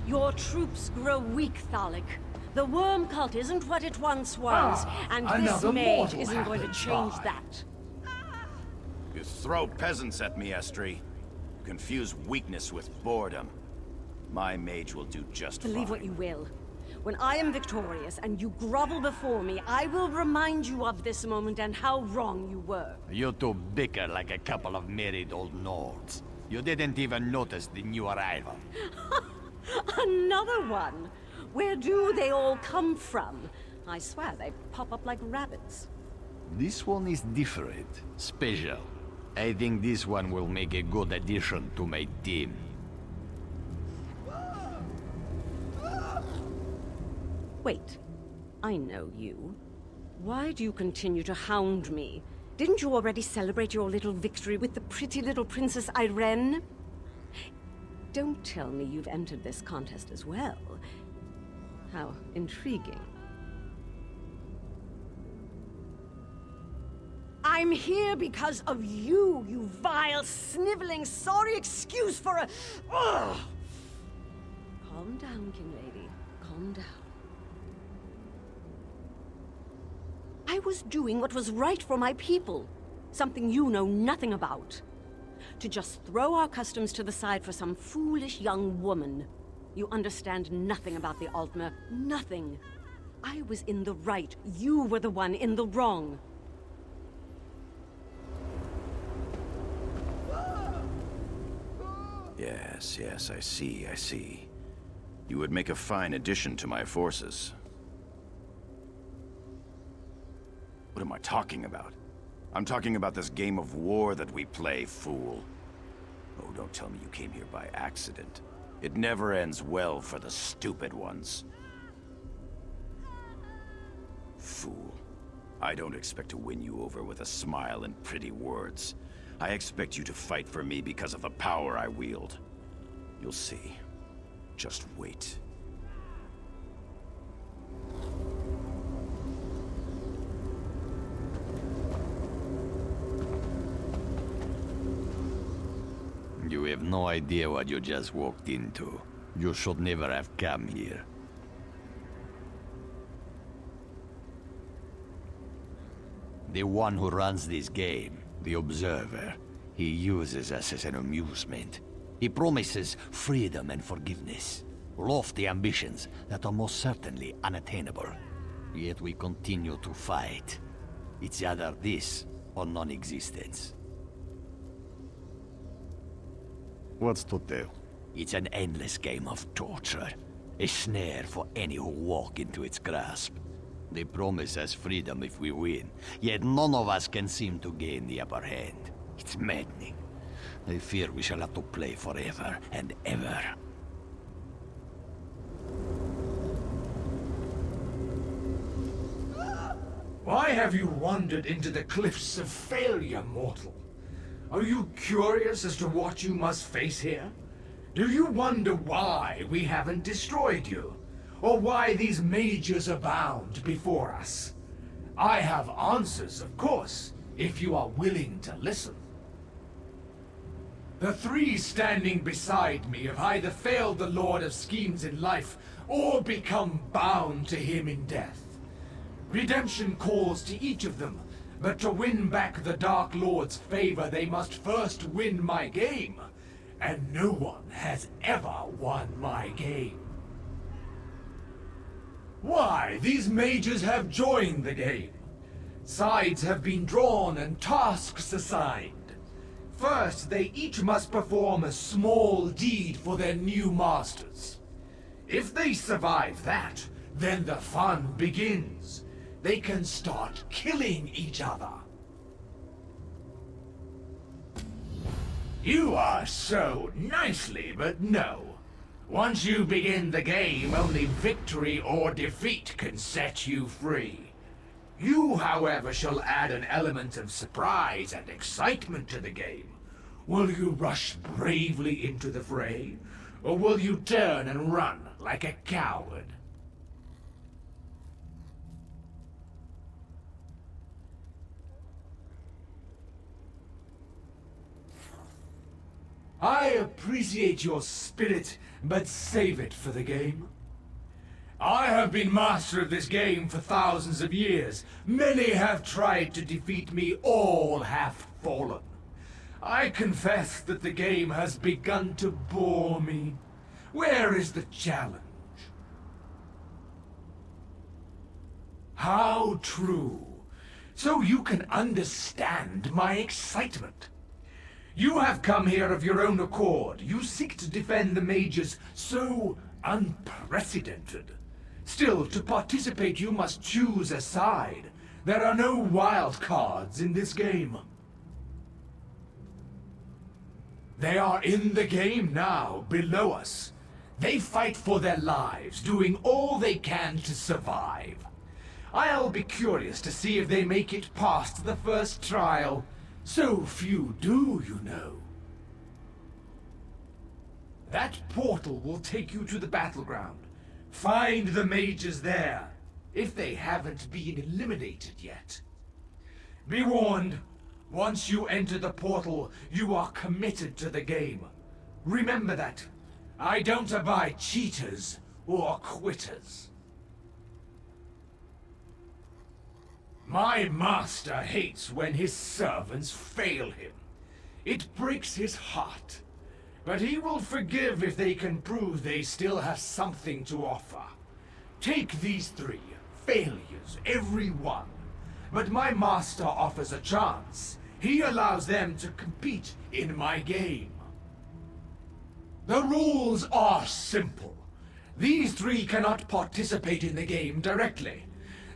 Your troops grow weak, Thalik. The worm cult isn't what it once was, and this mage isn't going to change that. You throw peasants at me, Estri. Confuse weakness with boredom. My mage will do just fine. Believe what you will. When I am victorious and you grovel before me, I will remind you of this moment and how wrong you were. You two bicker like a couple of married old Nords. You didn't even notice the new arrival. Another one? Where do they all come from? I swear they pop up like rabbits. This one is different, special. I think this one will make a good addition to my team. Wait, I know you. Why do you continue to hound me? Didn't you already celebrate your little victory with the pretty little Princess Irene? Don't tell me you've entered this contest as well. How intriguing. I'm here because of you, you vile, sniveling, sorry excuse for a... Ugh! Calm down, King Lady. Calm down. I was doing what was right for my people. Something you know nothing about. To just throw our customs to the side for some foolish young woman. You understand nothing about the Altmer. Nothing. I was in the right. You were the one in the wrong. Yes, I see. You would make a fine addition to my forces. What am I talking about? I'm talking about this game of war that we play, fool. Oh, don't tell me you came here by accident. It never ends well for the stupid ones. Fool. I don't expect to win you over with a smile and pretty words. I expect you to fight for me because of the power I wield. You'll see. Just wait. You have no idea what you just walked into. You should never have come here. The one who runs this game, the Observer, he uses us as an amusement. He promises freedom and forgiveness. Lofty ambitions that are most certainly unattainable. Yet we continue to fight. It's either this or non-existence. What's to do? It's an endless game of torture. A snare for any who walk into its grasp. They promise us freedom if we win, yet none of us can seem to gain the upper hand. It's maddening. I fear we shall have to play forever and ever. Why have you wandered into the cliffs of failure, mortal? Are you curious as to what you must face here? Do you wonder why we haven't destroyed you? Or why these mages abound before us? I have answers, of course, if you are willing to listen. The three standing beside me have either failed the Lord of Schemes in life, or become bound to him in death. Redemption calls to each of them, but to win back the Dark Lord's favor, they must first win my game. And no one has ever won my game. Why, these mages have joined the game. Sides have been drawn and tasks assigned. First, they each must perform a small deed for their new masters. If they survive that, then the fun begins. They can start killing each other. You are so nicely, but no. Once you begin the game, only victory or defeat can set you free. You, however, shall add an element of surprise and excitement to the game. Will you rush bravely into the fray, or will you turn and run like a coward? I appreciate your spirit, but save it for the game. I have been master of this game for thousands of years. Many have tried to defeat me, all have fallen. I confess that the game has begun to bore me. Where is the challenge? How true. So you can understand my excitement. You have come here of your own accord. You seek to defend the mages so unprecedented. Still, to participate you must choose a side. There are no wild cards in this game. They are in the game now, below us. They fight for their lives, doing all they can to survive. I'll be curious to see if they make it past the first trial. So few do, you know. That portal will take you to the battleground. Find the mages there, if they haven't been eliminated yet. Be warned, once you enter the portal, you are committed to the game. Remember that. I don't abide cheaters or quitters. My master hates when his servants fail him. It breaks his heart. But he will forgive if they can prove they still have something to offer. Take these three. Failures, every one. But my master offers a chance. He allows them to compete in my game. The rules are simple. These three cannot participate in the game directly.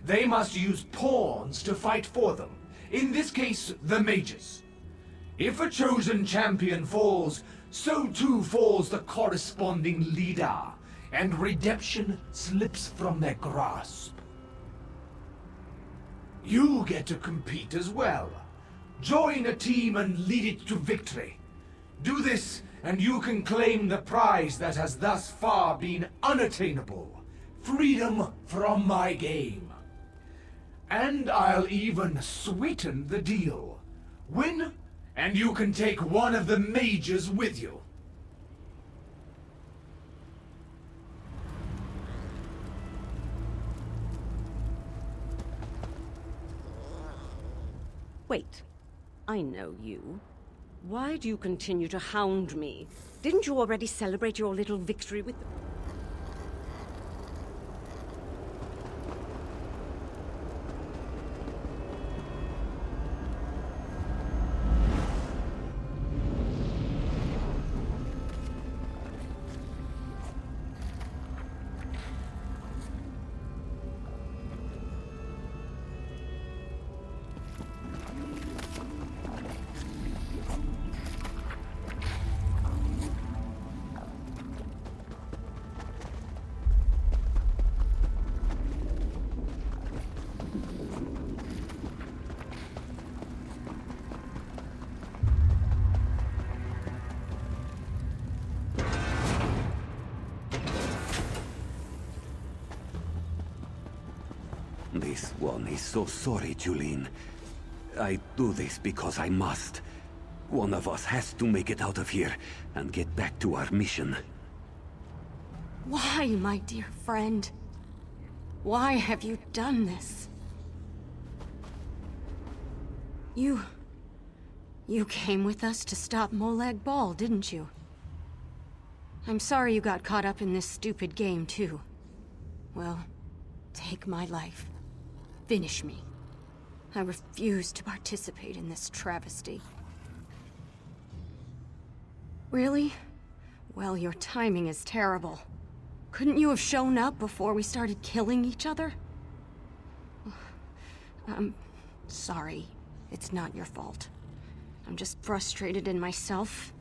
They must use pawns to fight for them. In this case, the mages. If a chosen champion falls, so too falls the corresponding leader, and redemption slips from their grasp. You get to compete as well. Join a team and lead it to victory. Do this, and you can claim the prize that has thus far been unattainable. Freedom from my game. And I'll even sweeten the deal. Win, and you can take one of the mages with you. Wait, I know you. Why do you continue to hound me? Didn't you already celebrate your little victory with... This one is so sorry, Julene. I do this because I must. One of us has to make it out of here and get back to our mission. Why, my dear friend? Why have you done this? You came with us to stop Molag Bal, didn't you? I'm sorry you got caught up in this stupid game, too. Well, take my life. Finish me. I refuse to participate in this travesty. Really? Well, your timing is terrible. Couldn't you have shown up before we started killing each other? I'm sorry. It's not your fault. I'm just frustrated in myself.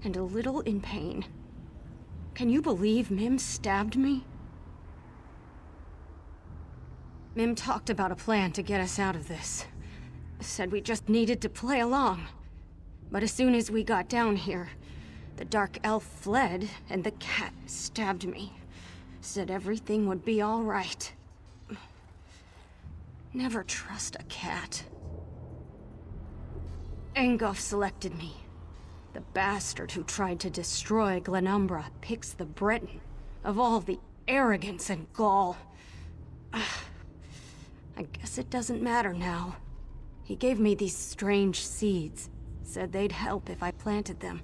And a little in pain. Can you believe Mim stabbed me? Mim talked about a plan to get us out of this. Said we just needed to play along. But as soon as we got down here, the dark elf fled and the cat stabbed me. Said everything would be all right. Never trust a cat. Engulf selected me. The bastard who tried to destroy Glenumbra picks the Breton. Of all the arrogance and gall. I guess it doesn't matter now. He gave me these strange seeds. Said they'd help if I planted them.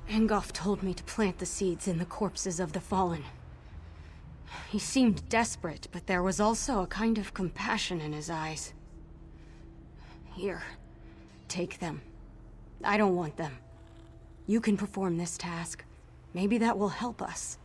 Engulf told me to plant the seeds in the corpses of the fallen. He seemed desperate, but there was also a kind of compassion in his eyes. Here, take them. I don't want them. You can perform this task. Maybe that will help us.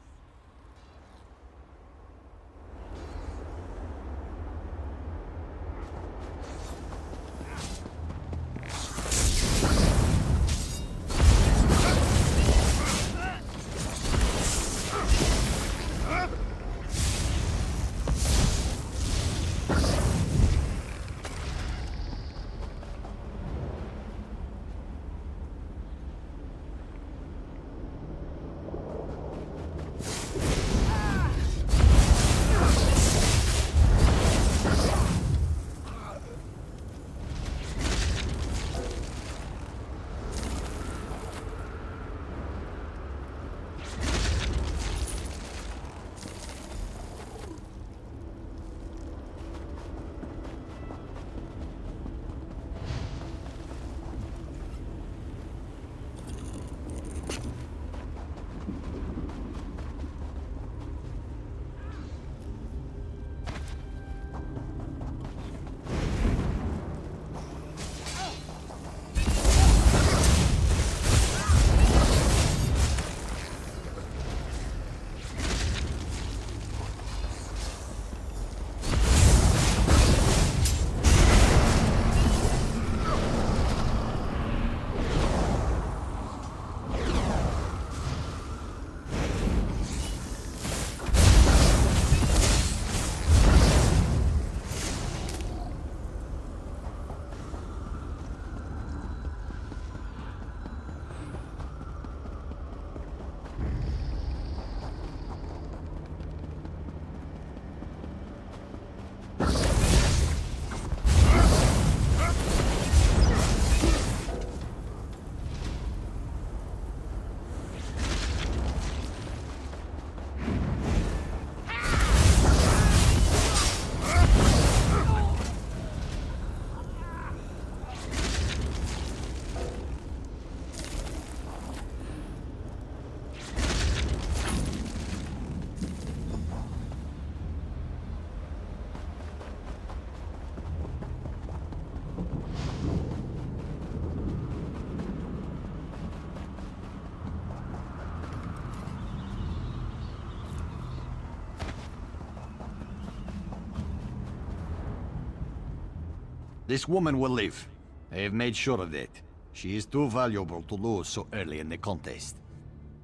This woman will live. I have made sure of that. She is too valuable to lose so early in the contest.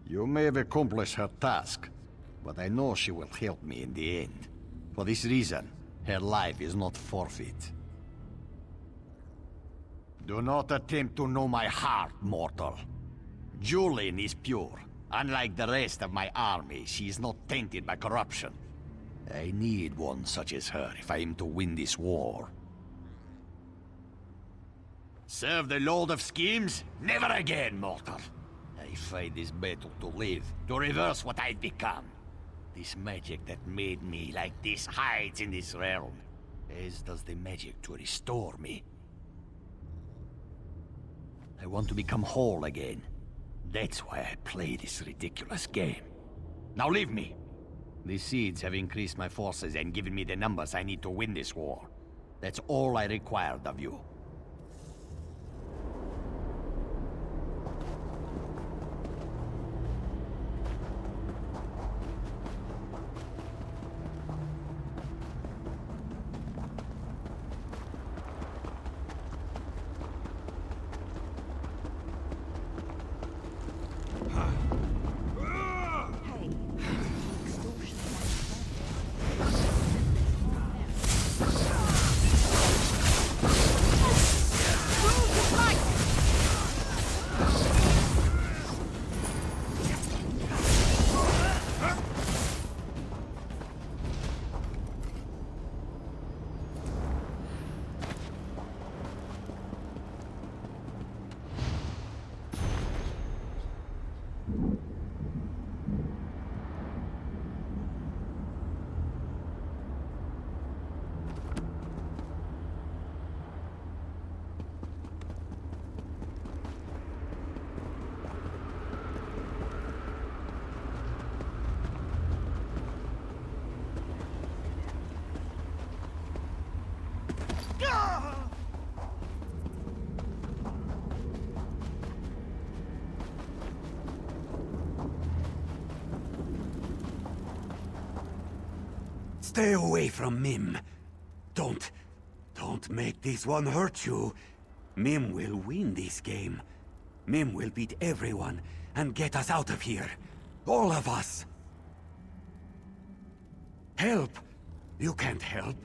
You may have accomplished her task, but I know she will help me in the end. For this reason, her life is not forfeit. Do not attempt to know my heart, mortal. Julene is pure. Unlike the rest of my army, she is not tainted by corruption. I need one such as her if I am to win this war. Serve the Lord of Schemes? Never again, mortal. I fight this battle to live, to reverse what I've become. This magic that made me like this hides in this realm, as does the magic to restore me. I want to become whole again. That's why I play this ridiculous game. Now leave me. These seeds have increased my forces and given me the numbers I need to win this war. That's all I required of you. Stay away from Mim. Don't make this one hurt you. Mim will win this game. Mim will beat everyone and get us out of here. All of us. Help! You can't help.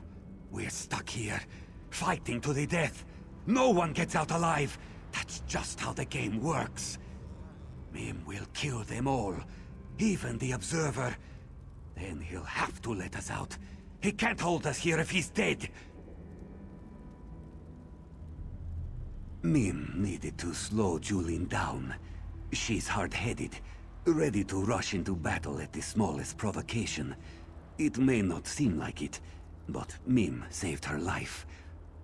We're stuck here, fighting to the death. No one gets out alive. That's just how the game works. Mim will kill them all, even the Observer. Then he'll have to let us out. He can't hold us here if he's dead. Mim needed to slow Julin down. She's hard-headed, ready to rush into battle at the smallest provocation. It may not seem like it, but Mim saved her life.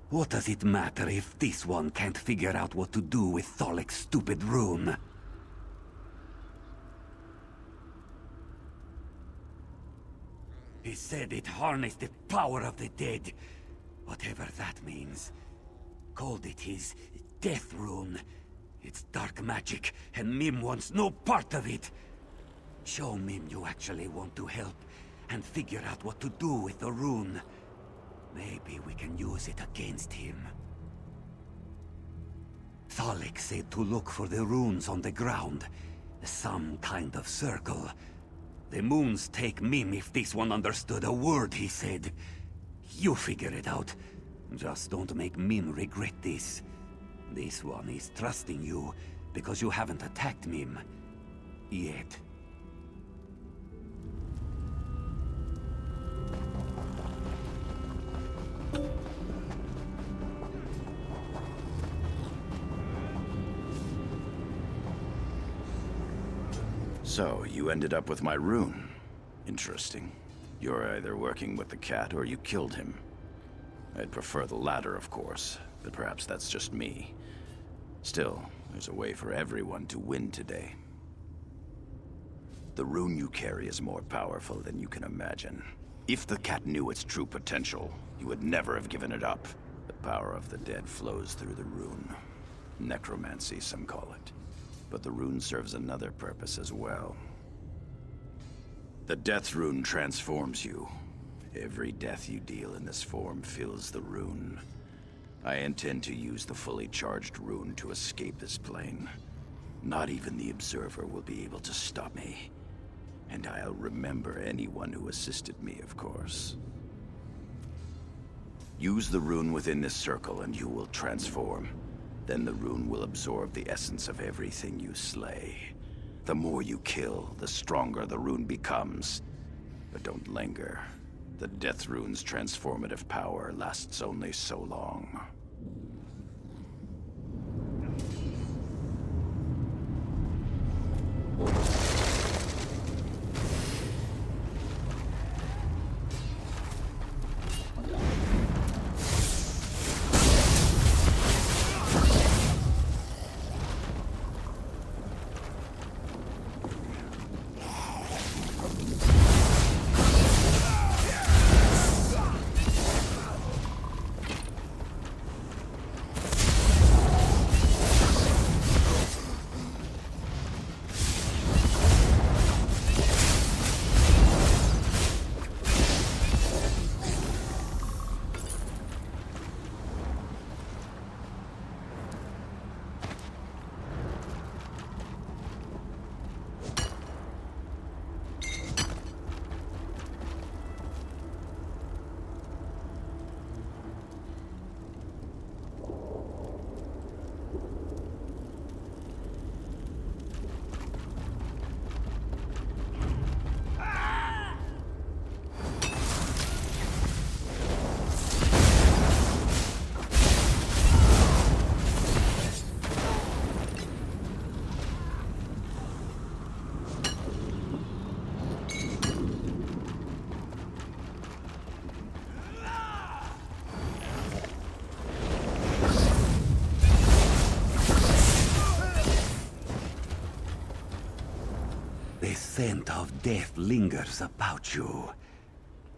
What does it matter if this one can't figure out what to do with Thalec's stupid rune? He said it harnessed the power of the dead. Whatever that means. Called it his death rune. It's dark magic, and Mim wants no part of it. Show Mim you actually want to help, and figure out what to do with the rune. Maybe we can use it against him. Thalek said to look for the runes on the ground. Some kind of circle. The moons take Mim if this one understood a word he said. You figure it out. Just don't make Mim regret this. This one is trusting you because you haven't attacked Mim. Yet. So, you ended up with my rune. Interesting. You're either working with the cat or you killed him. I'd prefer the latter, of course, but perhaps that's just me. Still, there's a way for everyone to win today. The rune you carry is more powerful than you can imagine. If the cat knew its true potential, you would never have given it up. The power of the dead flows through the rune. Necromancy, some call it. But the rune serves another purpose as well. The death rune transforms you. Every death you deal in this form fills the rune. I intend to use the fully charged rune to escape this plane. Not even the Observer will be able to stop me. And I'll remember anyone who assisted me, of course. Use the rune within this circle and you will transform. Then the rune will absorb the essence of everything you slay. The more you kill, the stronger the rune becomes. But don't linger. The Death Rune's transformative power lasts only so long. The scent of death lingers about you.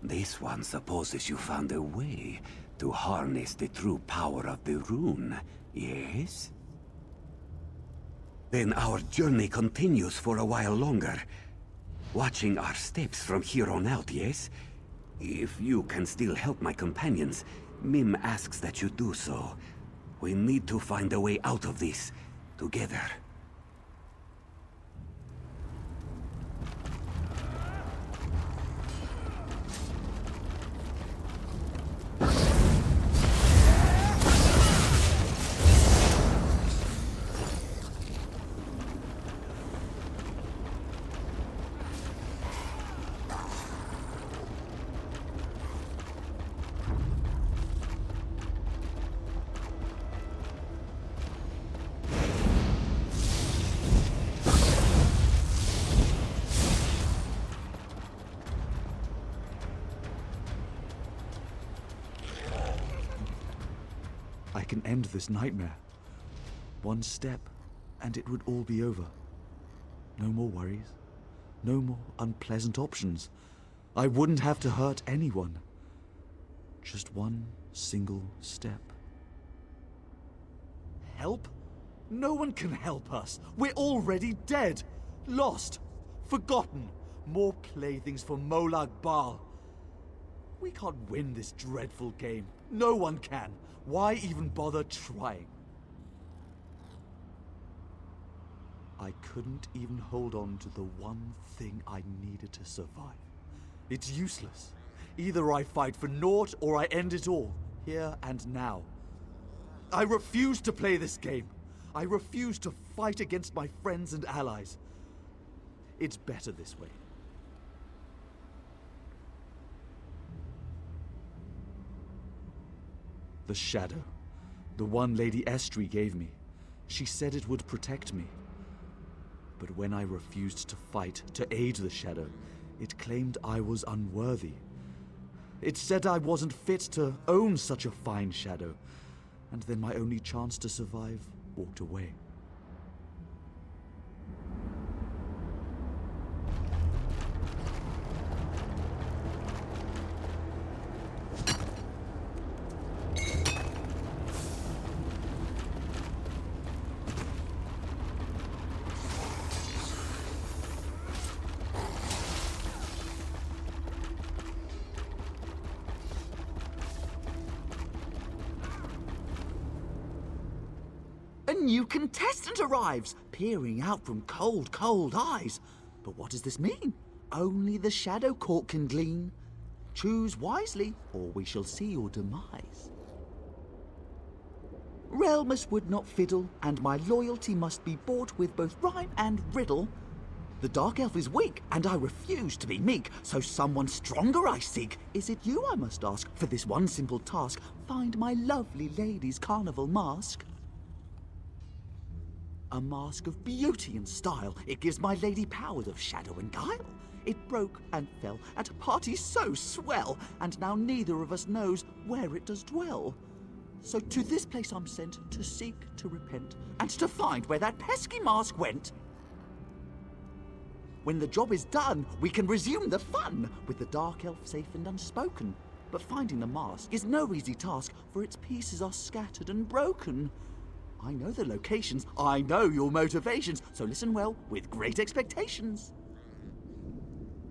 This one supposes you found a way to harness the true power of the rune, yes? Then our journey continues for a while longer. Watching our steps from here on out, yes? If you can still help my companions, Mim asks that you do so. We need to find a way out of this, together. I can end this nightmare. One step, and it would all be over. No more worries. No more unpleasant options. I wouldn't have to hurt anyone. Just one single step. Help? No one can help us. We're already dead. Lost. Forgotten. More playthings for Molag Bal. We can't win this dreadful game. No one can. Why even bother trying? I couldn't even hold on to the one thing I needed to survive. It's useless. Either I fight for naught or I end it all, here and now. I refuse to play this game. I refuse to fight against my friends and allies. It's better this way. The shadow. The one Lady Estrie gave me. She said it would protect me. But when I refused to fight, to aid the shadow, it claimed I was unworthy. It said I wasn't fit to own such a fine shadow. And then my only chance to survive walked away. A new contestant arrives, peering out from cold, cold eyes. But what does this mean? Only the Shadow Court can glean. Choose wisely, or we shall see your demise. Realmus would not fiddle, and my loyalty must be bought with both rhyme and riddle. The Dark Elf is weak, and I refuse to be meek, so someone stronger I seek. Is it you I must ask for this one simple task? Find my lovely lady's carnival mask. A mask of beauty and style. It gives my lady power of shadow and guile. It broke and fell at a party so swell, and now neither of us knows where it does dwell. So to this place I'm sent to seek, to repent, and to find where that pesky mask went. When the job is done, we can resume the fun, with the Dark Elf safe and unspoken. But finding the mask is no easy task, for its pieces are scattered and broken. I know the locations, I know your motivations, so listen well, with great expectations.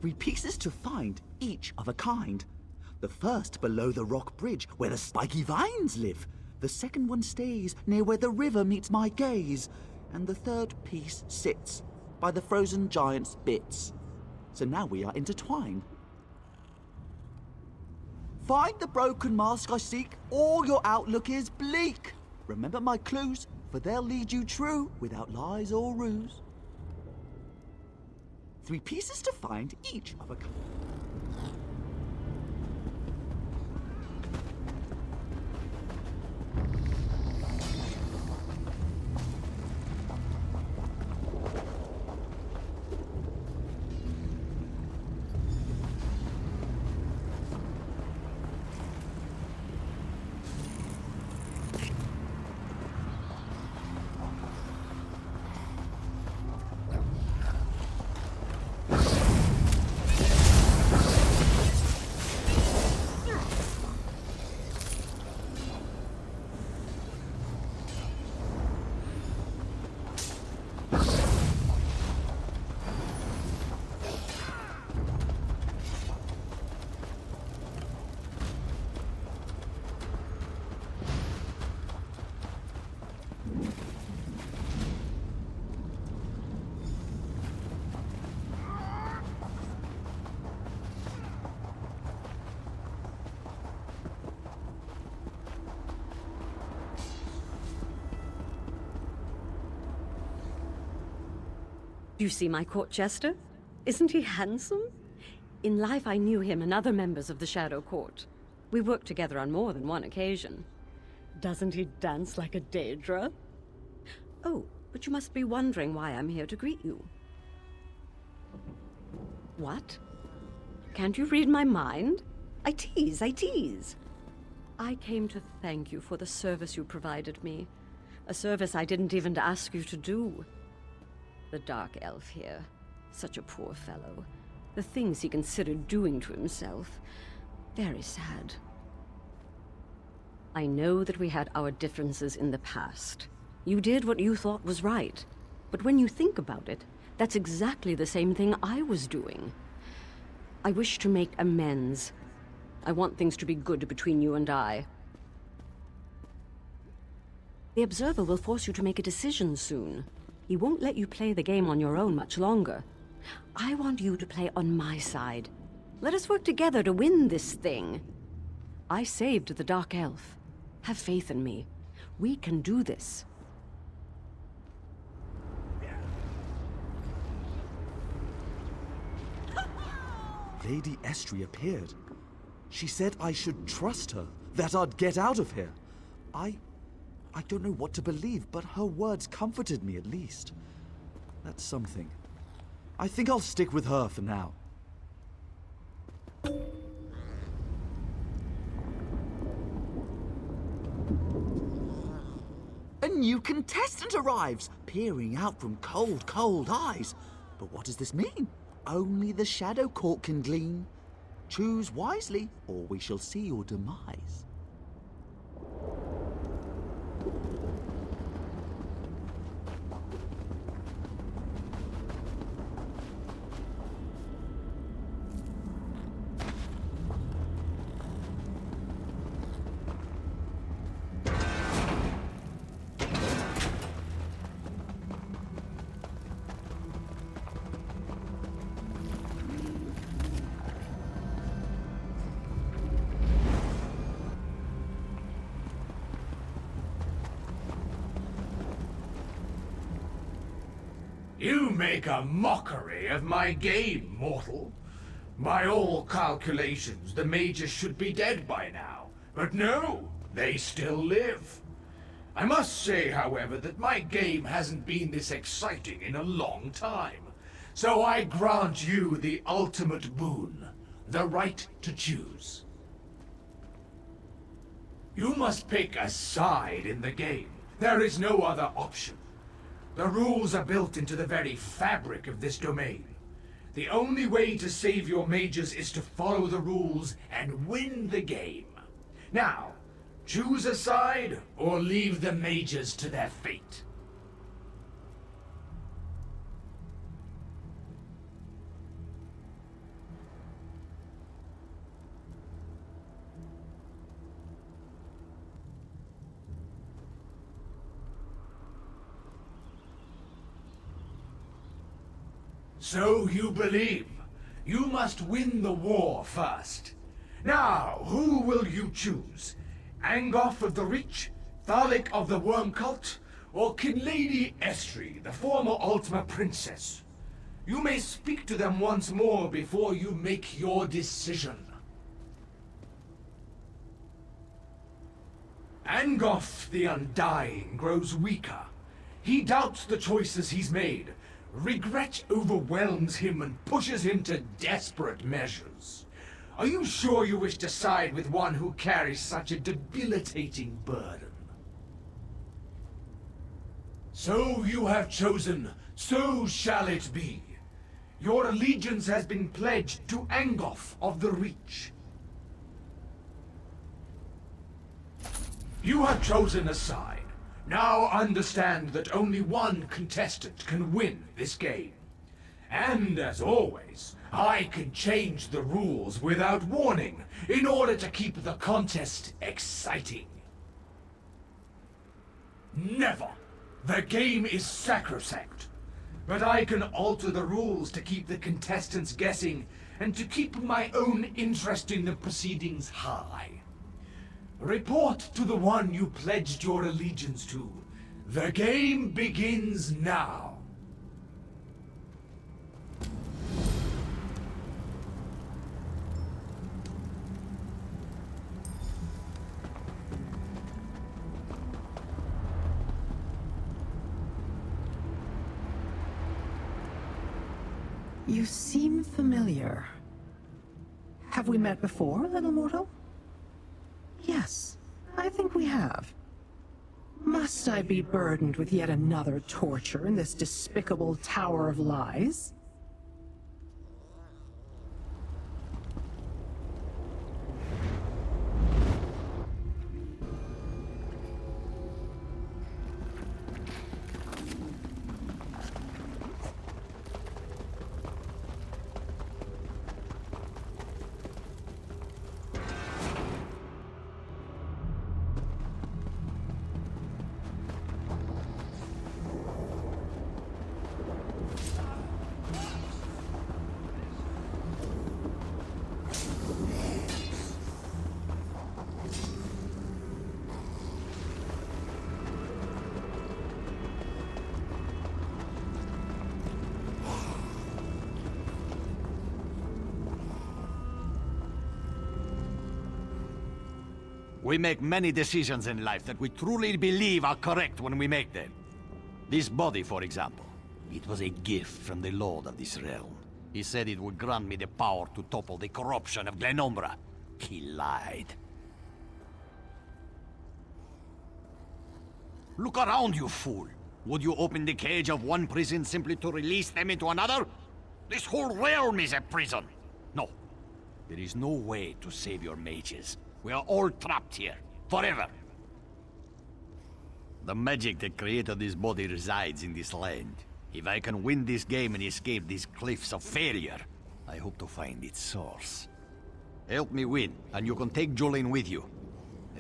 3 pieces to find, each of a kind. The first below the rock bridge, where the spiky vines live. The second one stays near where the river meets my gaze. And the third piece sits by the frozen giant's bits. So now we are intertwined. Find the broken mask I seek, or your outlook is bleak. Remember my clues, for they'll lead you true, without lies or ruse. 3 pieces to find, each of a kind. Do you see my court jester? Isn't he handsome? In life I knew him and other members of the Shadow Court. We worked together on more than one occasion. Doesn't he dance like a Daedra? Oh, but you must be wondering why I'm here to greet you. What? Can't you read my mind? I tease. I came to thank you for the service you provided me. A service I didn't even ask you to do. The Dark Elf here. Such a poor fellow. The things he considered doing to himself. Very sad. I know that we had our differences in the past. You did what you thought was right. But when you think about it, that's exactly the same thing I was doing. I wish to make amends. I want things to be good between you and I. The Observer will force you to make a decision soon. He won't let you play the game on your own much longer. I want you to play on my side. Let us work together to win this thing. I saved the Dark Elf. Have faith in me. We can do this. Lady Estrie appeared. She said I should trust her, that I'd get out of here. I don't know what to believe, but her words comforted me at least. That's something. I think I'll stick with her for now. A new contestant arrives, peering out from cold, cold eyes. But what does this mean? Only the Shadow Court can glean. Choose wisely, or we shall see your demise. You make a mockery of my game, mortal. By all calculations, the mages should be dead by now. But no, they still live. I must say, however, that my game hasn't been this exciting in a long time. So I grant you the ultimate boon, the right to choose. You must pick a side in the game. There is no other option. The rules are built into the very fabric of this domain. The only way to save your mages is to follow the rules and win the game. Now, choose a side or leave the mages to their fate. So you believe. You must win the war first. Now, who will you choose? Angoff of the Reach, Thalik of the Worm Cult, or Kinlady Estri, the former Ultima Princess? You may speak to them once more before you make your decision. Angoff the Undying grows weaker. He doubts the choices he's made. Regret overwhelms him and pushes him to desperate measures. Are you sure you wish to side with one who carries such a debilitating burden? So you have chosen, so shall it be. Your allegiance has been pledged to Angoff of the Reach. You have chosen a side. Now understand that only one contestant can win this game. And as always, I can change the rules without warning in order to keep the contest exciting. Never! The game is sacrosanct. But I can alter the rules to keep the contestants guessing and to keep my own interest in the proceedings high. Report to the one you pledged your allegiance to. The game begins now. You seem familiar. Have we met before, little mortal? Yes, I think we have. Must I be burdened with yet another torture in this despicable tower of lies? We make many decisions in life that we truly believe are correct when we make them. This body, for example. It was a gift from the Lord of this realm. He said it would grant me the power to topple the corruption of Glenumbra. He lied. Look around, you fool! Would you open the cage of one prison simply to release them into another? This whole realm is a prison! No. There is no way to save your mages. We are all trapped here, forever. The magic that created this body resides in this land. If I can win this game and escape these cliffs of failure, I hope to find its source. Help me win, and you can take Jolene with you.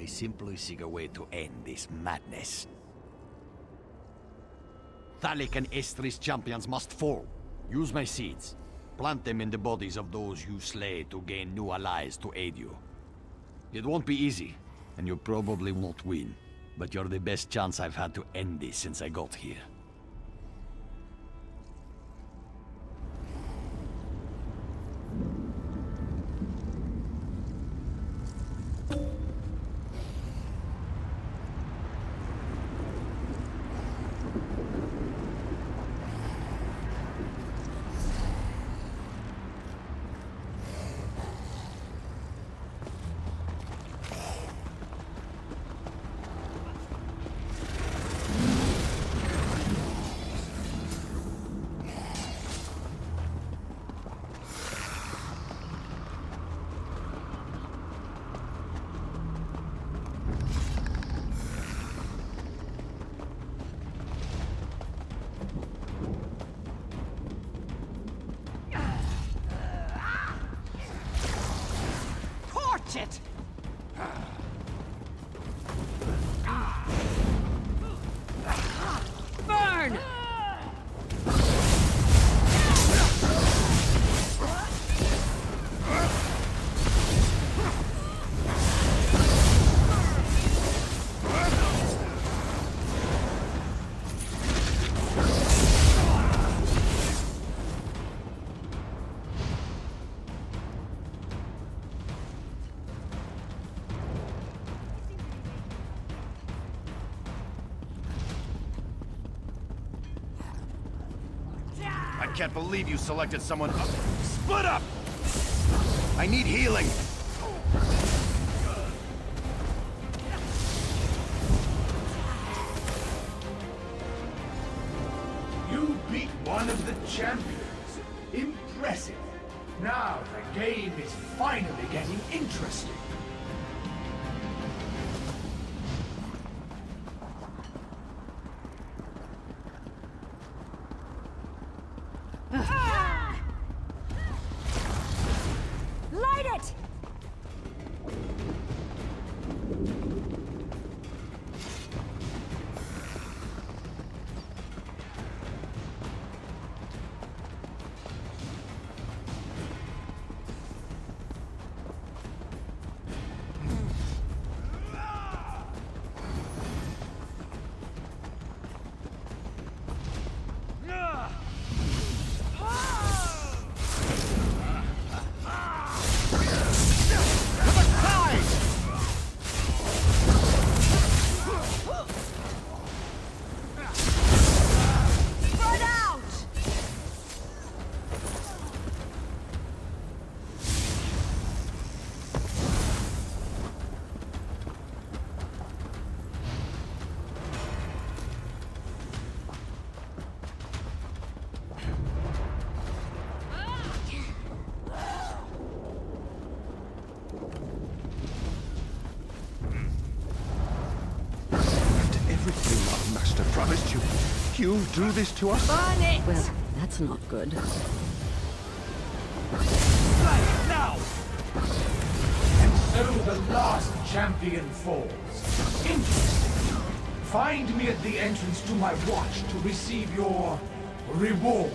I simply seek a way to end this madness. Thalik and Estri's champions must fall. Use my seeds. Plant them in the bodies of those you slay to gain new allies to aid you. It won't be easy, and you probably won't win. But you're the best chance I've had to end this since I got here. can't believe you selected someone. Split up! I need healing! You beat one of the champions. Impressive. Now the game is finally getting interesting. Light it! Everything our master promised you. You do this to us? Well, that's not good. Right now! And so the last champion falls. Interesting. Find me at the entrance to my watch to receive your reward.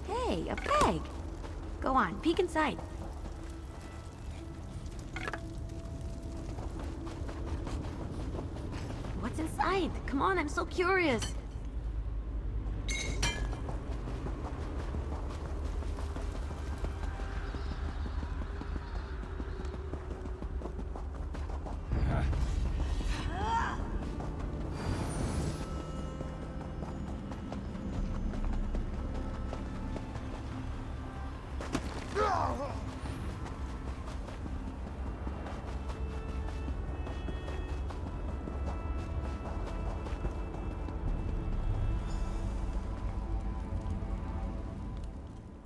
Hey, a bag. Go on, peek inside. What's inside? Come on, I'm so curious.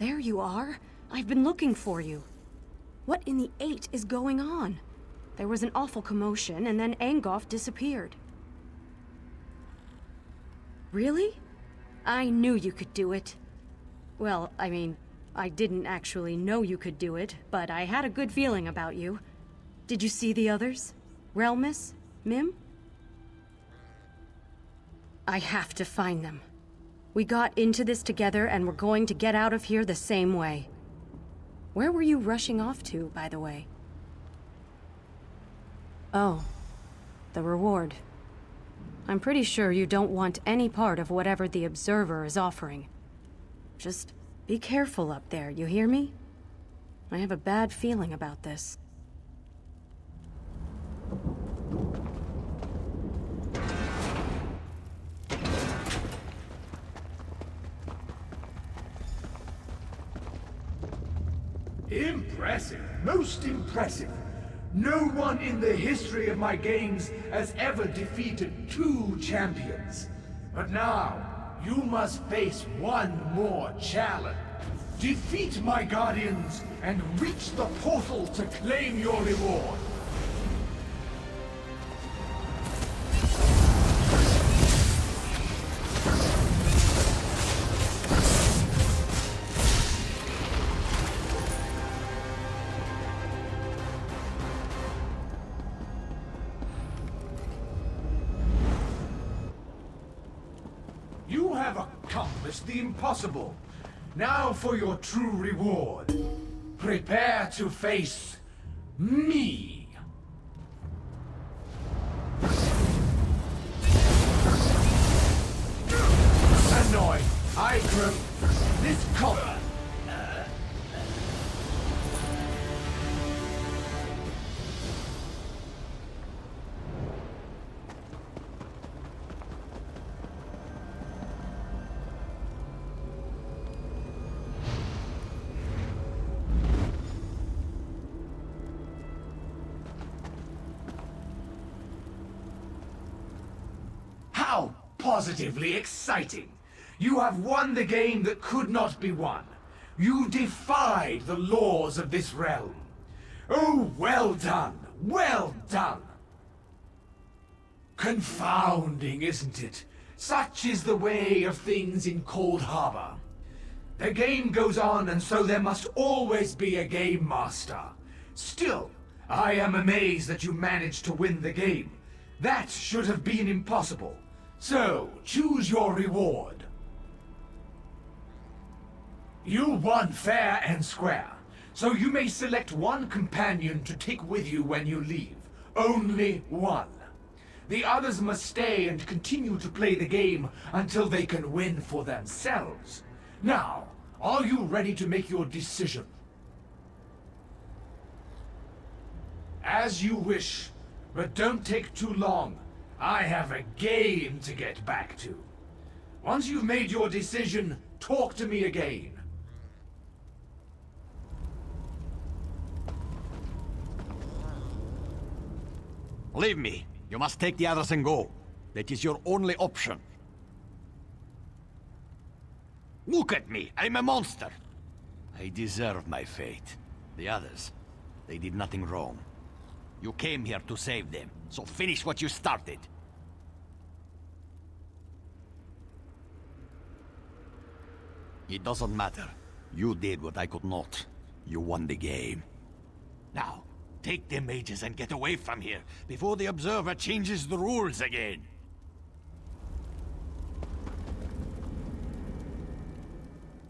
There you are. I've been looking for you. What in the 8 is going on? There was an awful commotion, and then Angoff disappeared. Really? I knew you could do it. Well, I mean, I didn't actually know you could do it, but I had a good feeling about you. Did you see the others? Relmus? Mim? I have to find them. We got into this together, and we're going to get out of here the same way. Where were you rushing off to, by the way? Oh, the reward. I'm pretty sure you don't want any part of whatever the Observer is offering. Just be careful up there, you hear me? I have a bad feeling about this. Impressive. Most impressive. No one in the history of my games has ever defeated 2 champions. But now, you must face one more challenge. Defeat my guardians and reach the portal to claim your reward. You have accomplished the impossible. Now for your true reward. Prepare to face me. Annoyed, I grow this color. positively exciting. You have won the game that could not be won. You defied the laws of this realm. Oh, well done, well done. Confounding, isn't it? Such is the way of things in Cold Harbor. The game goes on, and so there must always be a game master. Still, I am amazed that you managed to win the game. That should have been impossible. So, choose your reward. You won fair and square, so you may select one companion to take with you when you leave. Only one. The others must stay and continue to play the game until they can win for themselves. Now, are you ready to make your decision? As you wish, but don't take too long. I have a game to get back to. Once you've made your decision, talk to me again. Leave me. You must take the others and go. That is your only option. Look at me. I'm a monster. I deserve my fate. The others, they did nothing wrong. You came here to save them, so finish what you started. It doesn't matter. You did what I could not. You won the game. Now, take the mages and get away from here, before the Observer changes the rules again.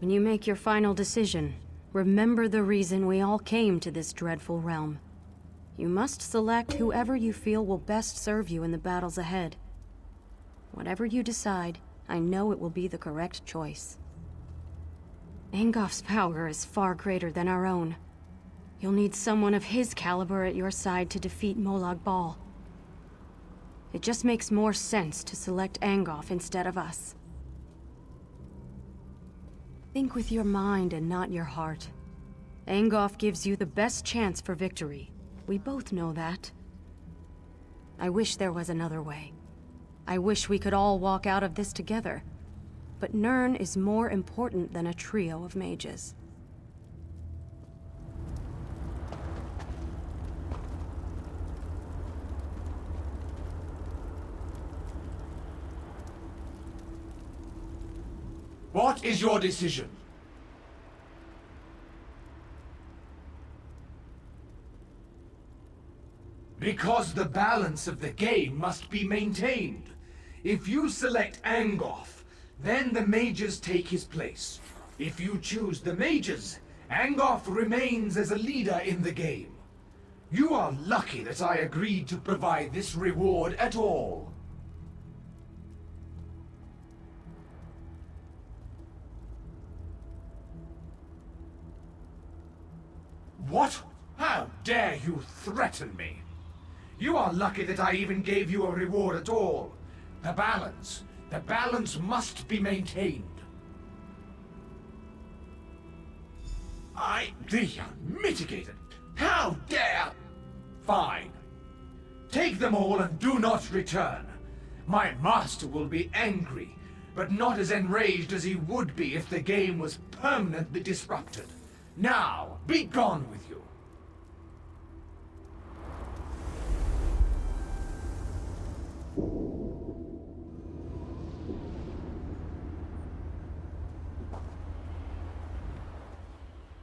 When you make your final decision, remember the reason we all came to this dreadful realm. You must select whoever you feel will best serve you in the battles ahead. Whatever you decide, I know it will be the correct choice. Angof's power is far greater than our own. You'll need someone of his caliber at your side to defeat Molag Bal. It just makes more sense to select Angof instead of us. Think with your mind and not your heart. Angof gives you the best chance for victory. We both know that. I wish there was another way. I wish we could all walk out of this together. But Nirn is more important than a trio of mages. What is your decision? Because the balance of the game must be maintained. If you select Angof, then the mages take his place. If you choose the mages, Angof remains as a leader in the game. You are lucky that I agreed to provide this reward at all. What? How dare you threaten me? You are lucky that I even gave you a reward at all. The balance must be maintained. The unmitigated. How dare! Fine. Take them all and do not return. My master will be angry, but not as enraged as he would be if the game was permanently disrupted. Now, be gone with you.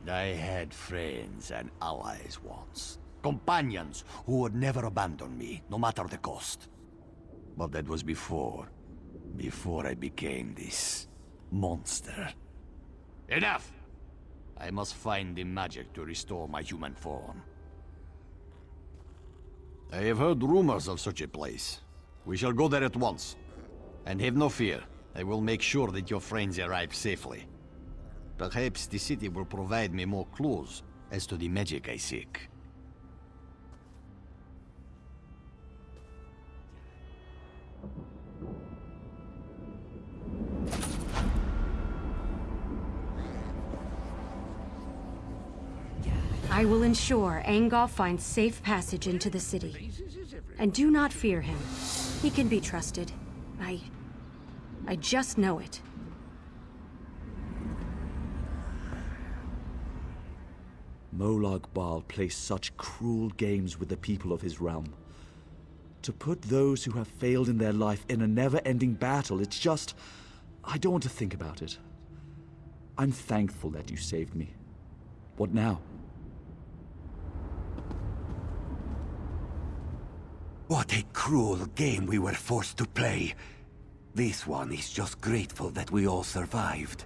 I had friends and allies once. Companions who would never abandon me, no matter the cost. But that was before I became this monster. Enough! I must find the magic to restore my human form. I have heard rumors of such a place. We shall go there at once. And have no fear, I will make sure that your friends arrive safely. Perhaps the city will provide me more clues as to the magic I seek. I will ensure Angof finds safe passage into the city. And do not fear him. He can be trusted. I just know it. Molag Bal plays such cruel games with the people of his realm. To put those who have failed in their life in a never-ending battle, it's just... I don't want to think about it. I'm thankful that you saved me. What now? What a cruel game we were forced to play. This one is just grateful that we all survived.